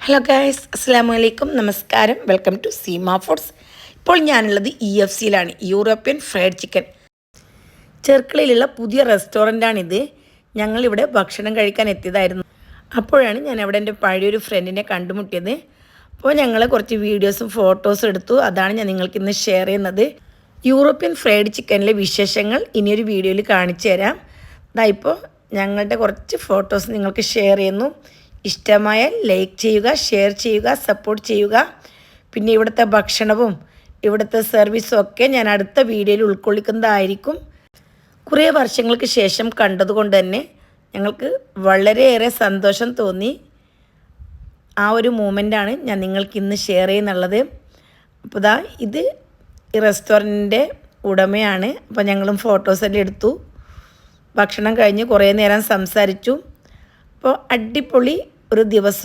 Hello guys, അസ്സാം വലൈക്കും, നമസ്കാരം. Welcome to Seema foods. ഇപ്പോൾ ഞാനുള്ളത് EFCയിലാണ്, യൂറോപ്യൻ ഫ്രൈഡ് ചിക്കൻ. ചെർക്കളയിലുള്ള പുതിയ റെസ്റ്റോറൻറ്റാണിത്. ഞങ്ങളിവിടെ ഭക്ഷണം കഴിക്കാൻ എത്തിയതായിരുന്നു. അപ്പോഴാണ് ഞാൻ അവിടെ എൻ്റെ പഴയൊരു ഫ്രണ്ടിനെ കണ്ടുമുട്ടിയത്. അപ്പോൾ ഞങ്ങൾ കുറച്ച് വീഡിയോസും ഫോട്ടോസും എടുത്തു. അതാണ് ഞാൻ നിങ്ങൾക്ക് ഇന്ന് ഷെയർ ചെയ്യുന്നത്. യൂറോപ്യൻ ഫ്രൈഡ് ചിക്കനിലെ വിശേഷങ്ങൾ ഇനിയൊരു വീഡിയോയിൽ കാണിച്ചു തരാം. ഇപ്പോൾ ഞങ്ങളുടെ കുറച്ച് ഫോട്ടോസ് നിങ്ങൾക്ക് ഷെയർ ചെയ്യുന്നു. ഇഷ്ടമായാൽ ലൈക്ക് ചെയ്യുക, ഷെയർ ചെയ്യുക, സപ്പോർട്ട് ചെയ്യുക. പിന്നെ ഇവിടുത്തെ ഭക്ഷണവും ഇവിടുത്തെ സർവീസും ഒക്കെ ഞാൻ അടുത്ത വീഡിയോയിൽ ഉൾക്കൊള്ളിക്കുന്നതായിരിക്കും. കുറേ വർഷങ്ങൾക്ക് ശേഷം കണ്ടതുകൊണ്ട് തന്നെ ഞങ്ങൾക്ക് വളരെയേറെ സന്തോഷം തോന്നി. ആ ഒരു മൂമെൻ്റാണ് ഞാൻ നിങ്ങൾക്ക് ഇന്ന് ഷെയർ ചെയ്യുന്നുള്ളത്. അപ്പോൾ ഇത് ഈ റെസ്റ്റോറൻറ്റിൻ്റെ ഉടമയാണ്. അപ്പോൾ ഞങ്ങളും ഫോട്ടോസെല്ലാം എടുത്തു. ഭക്ഷണം കഴിഞ്ഞ് കുറേ നേരം സംസാരിച്ചു. അപ്പോൾ അടിപൊളി ഒരു ദിവസം.